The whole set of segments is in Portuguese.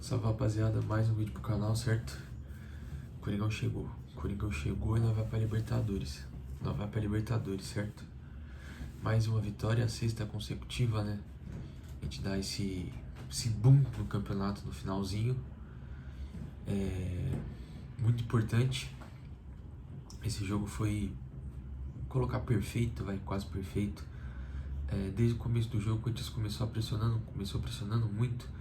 Salve, rapaziada, mais um vídeo pro canal, certo? Coringão chegou e nós vai pra Libertadores. Certo? Mais uma vitória, a sexta consecutiva, né? A gente dá esse boom no campeonato no finalzinho. Muito importante. Esse jogo foi, colocar perfeito, quase perfeito. Desde o começo do jogo, o Corinthians começou pressionando muito,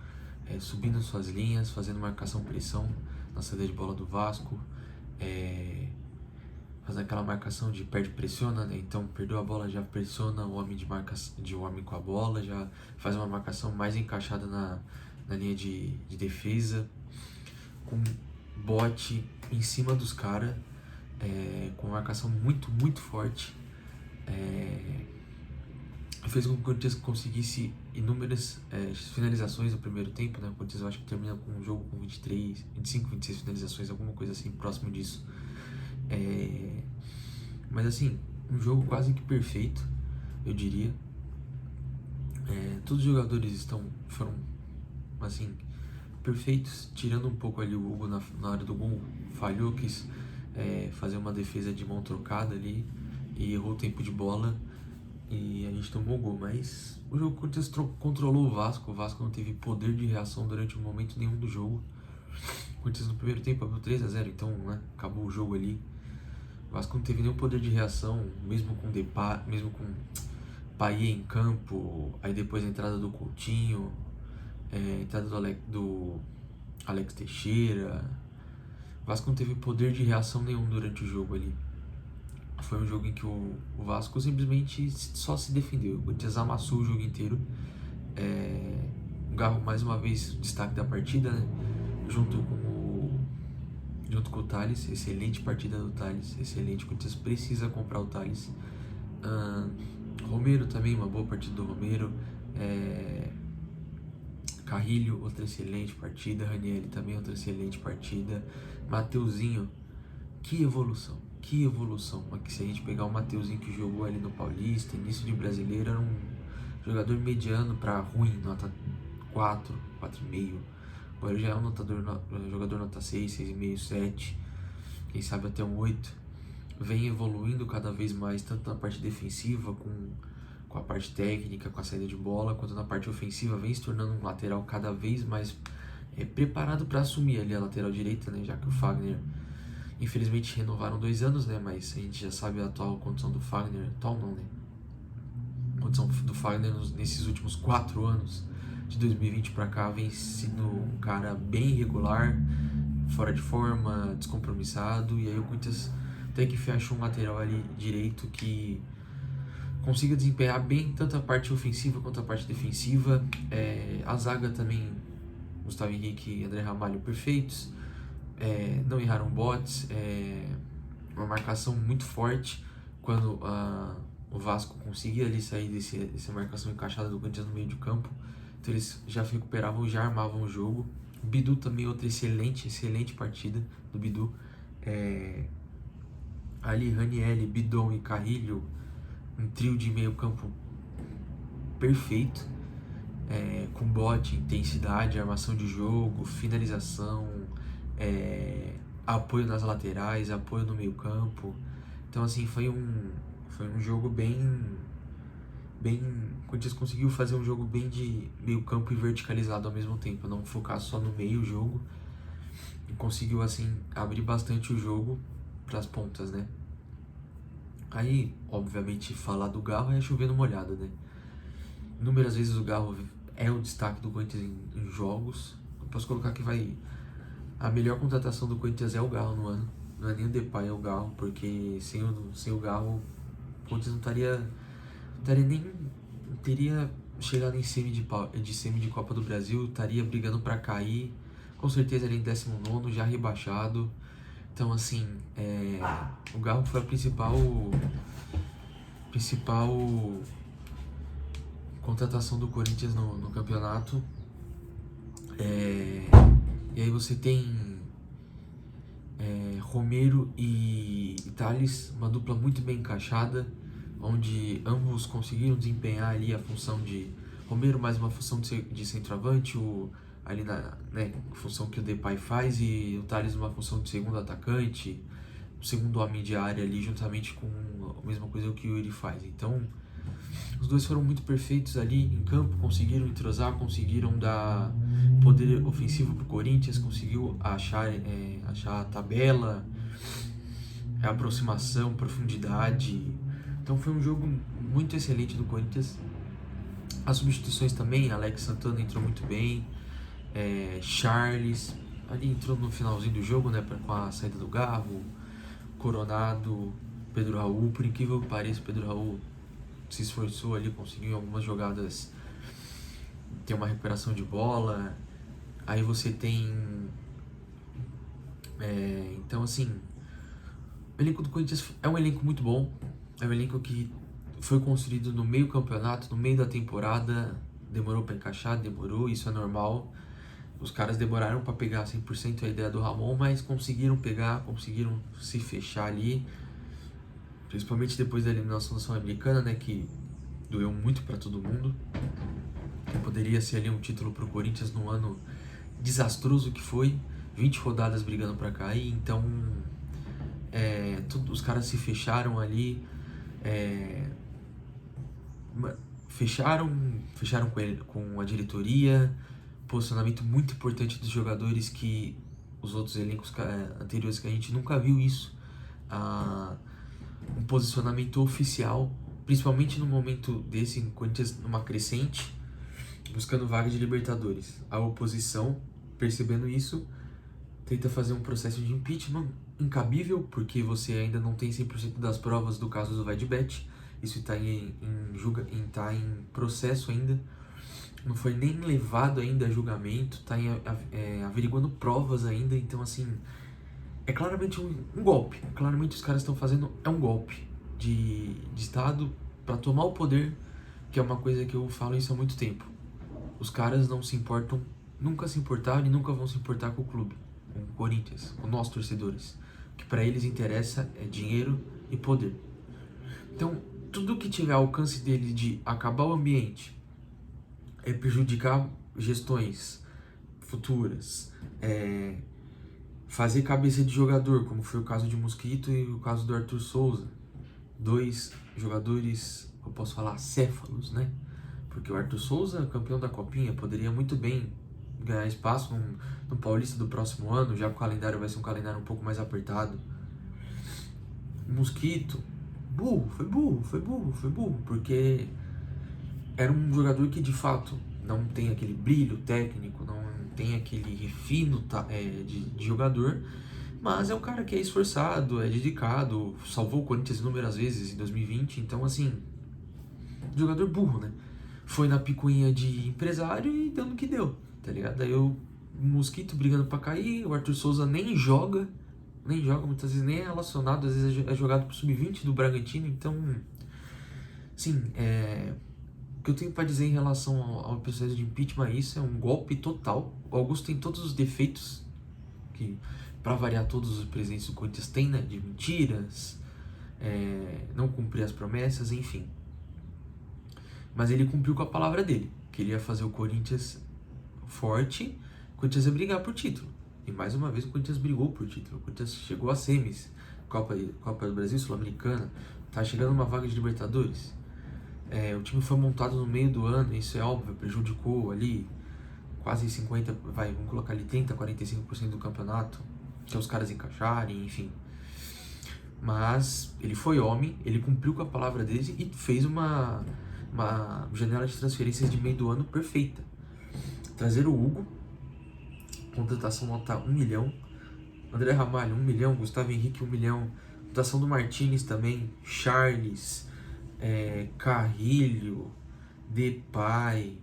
subindo suas linhas, fazendo marcação-pressão na saída de bola do Vasco, fazendo aquela marcação de perde-pressiona, né? Então perdeu a bola, já pressiona o homem de homem com a bola, já faz uma marcação mais encaixada na linha de defesa, com bote em cima dos caras, com marcação muito forte. Fez com que o Corinthians conseguisse inúmeras finalizações no primeiro tempo, né? O Corinthians, eu acho que termina com um jogo com 25, 26 finalizações, alguma coisa assim, próximo disso. Mas assim, um jogo quase que perfeito, eu diria. Todos os jogadores foram assim, perfeitos, tirando um pouco ali o Hugo na hora do gol, falhou, quis fazer uma defesa de mão trocada ali e errou o tempo de bola. E a gente tomou o gol, mas o jogo Corinthians controlou o Vasco não teve poder de reação durante um momento nenhum do jogo. O Corinthians no primeiro tempo abriu 3-0, então acabou o jogo ali. O Vasco não teve nenhum poder de reação, mesmo com Payet em campo, aí depois a entrada do Coutinho, a entrada do Alex Teixeira. O Vasco não teve poder de reação nenhum durante o jogo ali. Foi um jogo em que o Vasco simplesmente só se defendeu. O Corinthians amassou o jogo inteiro. O Garro, mais uma vez, destaque da partida, né? Junto com o Thales. Excelente partida do Thales. Excelente. O Corinthians precisa comprar o Thales. Romero também, uma boa partida do Romero. Carrilho, outra excelente partida. Ranieri também, outra excelente partida. Mateuzinho, que evolução. Se a gente pegar o Mateuzinho que jogou ali no Paulista, início de Brasileiro, era um jogador mediano para ruim, nota 4, 4,5. Agora já é um jogador nota 6, 6,5, 7, quem sabe até um 8. Vem evoluindo cada vez mais, tanto na parte defensiva, com a parte técnica, com a saída de bola, quanto na parte ofensiva, vem se tornando um lateral cada vez mais preparado para assumir ali a lateral direita, né? Já que o Fagner, infelizmente, renovaram 2 anos, né? Mas a gente já sabe a atual condição do Fagner. Atual não, né? A condição do Fagner nesses últimos 4 anos, de 2020 pra cá, vem sendo um cara bem irregular, fora de forma, descompromissado. E aí o Corinthians tem que achar um lateral ali direito que consiga desempenhar bem tanto a parte ofensiva quanto a parte defensiva. A zaga também, Gustavo Henrique e André Ramalho perfeitos. Não erraram botes, uma marcação muito forte quando o Vasco conseguia ali sair dessa marcação encaixada do Corinthians no meio de campo. Então eles já recuperavam, já armavam o jogo. O Bidu também, outra excelente partida do Bidu. Ali Ranieri, Bidon e Carrilho, um trio de meio campo perfeito, com bote, intensidade, armação de jogo, finalização, apoio nas laterais, apoio no meio campo. Então assim, foi um jogo bem, o Corinthians conseguiu fazer um jogo bem de meio campo e verticalizado ao mesmo tempo, não focar só no meio jogo, e conseguiu assim abrir bastante o jogo para as pontas, né? Aí, obviamente, falar do Garro é chover no molhado, né? Inúmeras vezes o Garro é o destaque do Corinthians em jogos. Eu posso colocar que a melhor contratação do Corinthians é o Garro no ano. Não é nem o Depay, é o Garro, porque sem o Garro, o Corinthians não teria chegado em semi de Copa do Brasil, estaria brigando para cair, com certeza ali em 19º, já rebaixado. Então assim, o Garro foi a principal contratação do Corinthians no campeonato. E aí você tem Romero e Thales, uma dupla muito bem encaixada, onde ambos conseguiram desempenhar ali a função de Romero mais uma função de centroavante, o ali na, né, função que o Depay faz, e o Tales numa função de segundo atacante, segundo homem de área ali, juntamente com a mesma coisa que o Yuri faz. Então, os dois foram muito perfeitos ali em campo, conseguiram entrosar, conseguiram dar poder ofensivo pro Corinthians, conseguiu achar a tabela, a aproximação, profundidade. Então foi um jogo muito excelente do Corinthians. As substituições também, Alex Santana entrou muito bem, Charles ali entrou no finalzinho do jogo, né, com a saída do Garro, Coronado, Pedro Raul. Por incrível que pareça, Pedro Raul se esforçou ali, conseguiu em algumas jogadas ter uma recuperação de bola. Aí você tem então assim, o elenco do Corinthians é um elenco muito bom, é um elenco que foi construído no meio do campeonato, no meio da temporada. Demorou para encaixar, demorou, isso é normal. Os caras demoraram para pegar 100% a ideia do Ramon, mas conseguiram pegar, conseguiram se fechar ali, principalmente depois da eliminação da Sul-Americana, né, que doeu muito para todo mundo. Poderia ser ali um título pro Corinthians no ano desastroso que foi, 20 rodadas brigando para cair. Então os caras se fecharam ali, fecharam com a diretoria, posicionamento muito importante dos jogadores, que os outros elencos anteriores que a gente nunca viu isso, um posicionamento oficial, principalmente no momento desse, em Corinthians numa crescente, buscando vaga de Libertadores. A oposição, percebendo isso, tenta fazer um processo de impeachment incabível, porque você ainda não tem 100% das provas do caso do Vaidbet. Isso está em processo ainda, não foi nem levado ainda a julgamento, está averiguando provas ainda. Então assim, é claramente um golpe, claramente os caras estão fazendo um golpe de Estado para tomar o poder, que é uma coisa que eu falo isso há muito tempo. Os caras não se importam, nunca se importaram e nunca vão se importar com o clube, com o Corinthians, com nós torcedores. O que para eles interessa é dinheiro e poder. Então, tudo que tiver ao alcance dele de acabar o ambiente, prejudicar gestões futuras, fazer cabeça de jogador, como foi o caso de Mosquito e o caso do Arthur Souza, dois jogadores, eu posso falar, acéfalos, né? Porque o Arthur Souza, campeão da Copinha, poderia muito bem ganhar espaço no Paulista do próximo ano, já que o calendário vai ser um calendário um pouco mais apertado. Mosquito, foi burro, porque era um jogador que de fato não tem aquele brilho técnico, não tem aquele refino de jogador, mas é um cara que é esforçado, é dedicado, salvou o Corinthians inúmeras vezes em 2020, então assim, jogador burro, né? Foi na picuinha de empresário e deu no que deu, tá ligado? Aí o Mosquito brigando pra cair, o Arthur Souza nem joga, muitas vezes nem é relacionado, às vezes é jogado pro sub-20 do Bragantino. Então, sim, o que eu tenho pra dizer em relação ao processo de impeachment é isso, é um golpe total. O Augusto tem todos os defeitos que, pra variar, todos os presidentes do Corinthians têm, né, de mentiras, não cumprir as promessas, enfim. Mas ele cumpriu com a palavra dele, queria fazer o Corinthians forte, o Corinthians ia brigar por título. E mais uma vez o Corinthians brigou por título, o Corinthians chegou a semis, Copa do Brasil, Sul-Americana, tá chegando uma vaga de Libertadores. O time foi montado no meio do ano, isso é óbvio, prejudicou ali quase 50%, vamos colocar ali 30%, 45% do campeonato, que é os caras encaixarem, enfim. Mas ele foi homem, ele cumpriu com a palavra dele e fez uma janela de transferências de meio do ano perfeita. Trazer o Hugo, contratação nota 1 milhão, André Ramalho 1 milhão, Gustavo Henrique 1 milhão, contratação do Martínez também, Charles, Carrilho, Depay,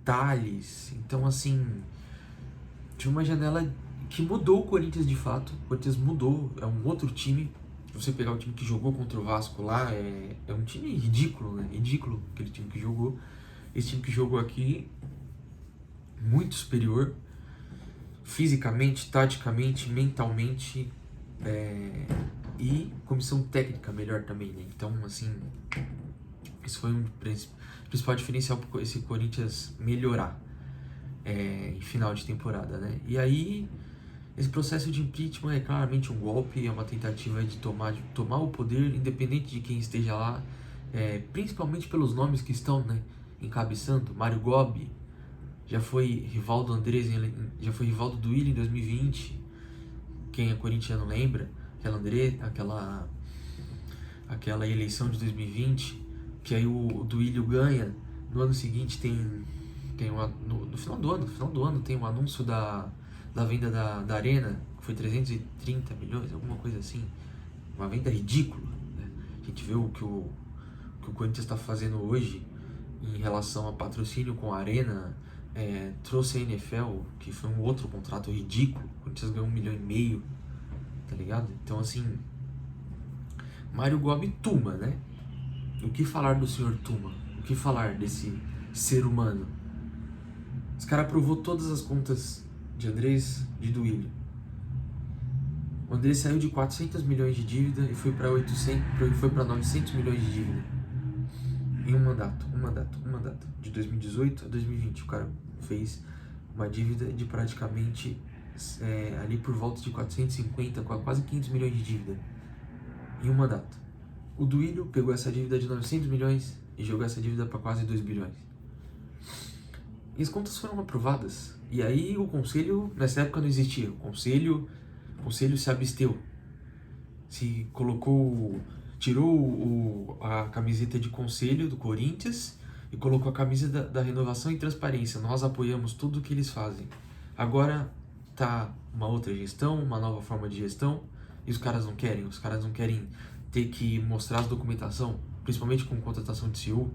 Tales. Então assim, tinha uma janela que mudou o Corinthians de fato. O Corinthians mudou, é um outro time. Se você pegar o time que jogou contra o Vasco lá, é um time ridículo, né? Ridículo aquele time que jogou. Esse time que jogou aqui, muito superior, fisicamente, taticamente, mentalmente, e comissão técnica melhor também, né? Então, assim, esse foi um principal diferencial para esse Corinthians melhorar. em final de temporada, né? E aí, esse processo de impeachment é claramente um golpe, é uma tentativa de tomar o poder, independente de quem esteja lá, principalmente pelos nomes que estão, né, encabeçando. Mário Gobi já foi rival do Andrés, já foi rival do Duílio em 2020. Quem é corintiano lembra aquela eleição de 2020, que aí o Duílio ganha. No ano seguinte no final do ano tem um anúncio da venda da Arena, que foi 330 milhões, alguma coisa assim. Uma venda ridícula, né? A gente vê o que o Corinthians está fazendo hoje em relação a patrocínio com a Arena. Trouxe a NFL, que foi um outro contrato ridículo. O Corinthians ganhou 1,5 milhão, tá ligado? Então, assim, Mário Gobi Tuma, né? O que falar do senhor Tuma? O que falar desse ser humano? Esse cara aprovou todas as contas de Andrés, de Duílio. O Andrés saiu de 400 milhões de dívida e foi para 900 milhões de dívida. Em um mandato. De 2018 a 2020, o cara fez uma dívida de praticamente ali por volta de 450, quase 500 milhões de dívida. Em um mandato. O Duílio pegou essa dívida de 900 milhões e jogou essa dívida para quase 2 bilhões. E as contas foram aprovadas. E aí o conselho, nessa época não existia. O conselho se absteu. Se colocou, tirou a camiseta de conselho do Corinthians e colocou a camisa da renovação e transparência. Nós apoiamos tudo o que eles fazem. Agora tá uma outra gestão, uma nova forma de gestão, e os caras não querem ter que mostrar as documentação, principalmente com contratação de CEO.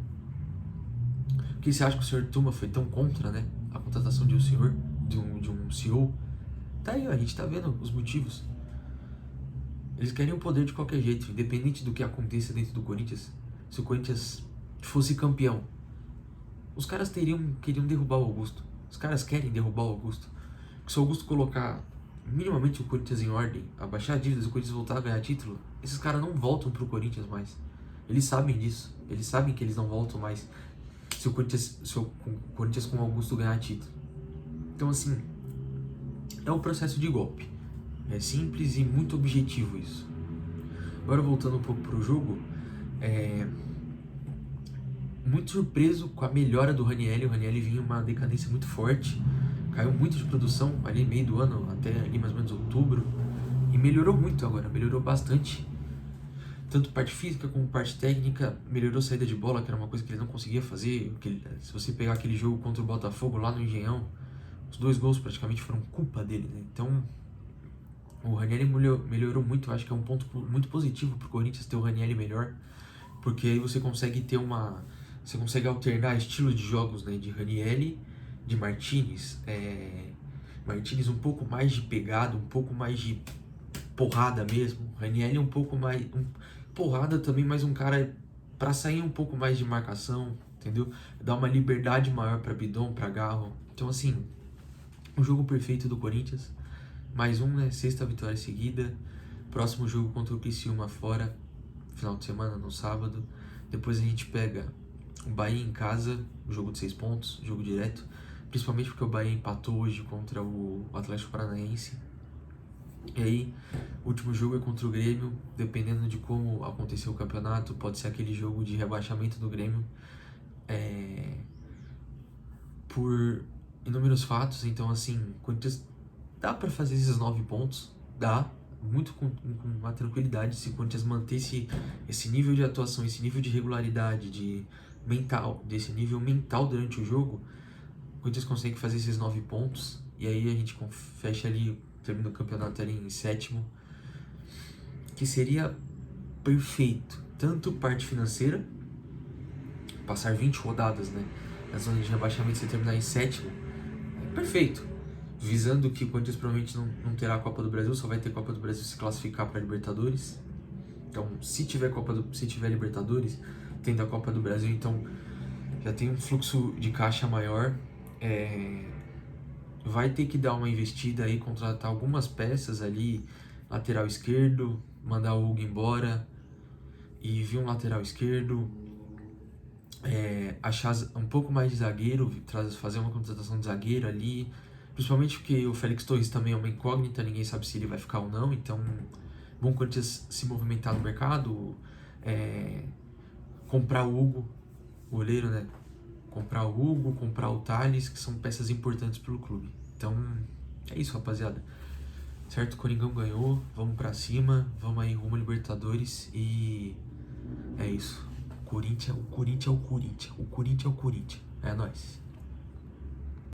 Por que você acha que o senhor Tuma foi tão contra, né, a contratação de um senhor, de um CEO? Tá aí, ó, a gente tá vendo os motivos. Eles querem o poder de qualquer jeito, independente do que aconteça dentro do Corinthians. Se o Corinthians fosse campeão, os caras queriam derrubar o Augusto. Os caras querem derrubar o Augusto. Se o Augusto colocar minimamente o Corinthians em ordem, abaixar a dívida, se o Corinthians voltar a ganhar título, esses caras não voltam pro Corinthians mais. Eles sabem disso. Eles sabem que eles não voltam mais se o Corinthians com o Augusto ganhar título. Então, assim, é um processo de golpe. É simples e muito objetivo isso. Agora, voltando um pouco pro jogo, muito surpreso com a melhora do Ranieri. O Ranieri vinha uma decadência muito forte, caiu muito de produção ali meio do ano, até ali mais ou menos outubro, e melhorou muito agora, melhorou bastante, tanto parte física como parte técnica. Melhorou a saída de bola, que era uma coisa que ele não conseguia fazer. Se você pegar aquele jogo contra o Botafogo lá no Engenhão, os 2 gols praticamente foram culpa dele, né? Então o Ranieri melhorou muito. Eu acho que é um ponto muito positivo pro Corinthians ter o Ranieri melhor, porque aí você consegue alternar estilos de jogos, né, de Ranieri, de Martinez. Martinez um pouco mais de pegada, um pouco mais de porrada mesmo. Ranieri um pouco mais porrada também, mas um cara para sair um pouco mais de marcação, entendeu? Dar uma liberdade maior para Bidon, para Garro. Então, assim, o jogo perfeito do Corinthians. Mais né? 6ª vitória seguida. Próximo jogo contra o Criciúma fora, final de semana, no sábado. Depois a gente pega o Bahia em casa, um jogo de 6 pontos, jogo direto. Principalmente porque o Bahia empatou hoje contra o Atlético Paranaense. E aí, o último jogo é contra o Grêmio. Dependendo de como acontecer o campeonato, pode ser aquele jogo de rebaixamento do Grêmio. Por inúmeros fatos. Então, assim, Corinthians dá pra fazer esses 9 pontos. Dá, muito com uma tranquilidade. Se o Corinthians manter esse nível de atuação, esse nível de regularidade, desse nível mental durante o jogo, o Corinthians consegue fazer esses 9 pontos. E aí a gente fecha ali, termina o campeonato ali em 7º, que seria perfeito, tanto parte financeira, passar 20 rodadas, né, na zona de rebaixamento, você terminar em 7º, é perfeito, visando que o Corinthians provavelmente não terá a Copa do Brasil, só vai ter Copa do Brasil se classificar para Libertadores. Então, se tiver Libertadores, tendo a Copa do Brasil, então já tem um fluxo de caixa maior. Vai ter que dar uma investida aí, contratar algumas peças ali, lateral esquerdo, mandar o Hugo embora e vir um lateral esquerdo, achar um pouco mais de zagueiro, fazer uma contratação de zagueiro ali, principalmente porque o Félix Torres também é uma incógnita, ninguém sabe se ele vai ficar ou não, então bom Corinthians se movimentar no mercado, comprar o Hugo, o goleiro, né? Comprar o Hugo, comprar o Thales, que são peças importantes pro clube. Então, é isso, rapaziada. Certo? O Coringão ganhou, vamos pra cima, vamos aí rumo a Libertadores e é isso. O Corinthians é o Corinthians. É nóis.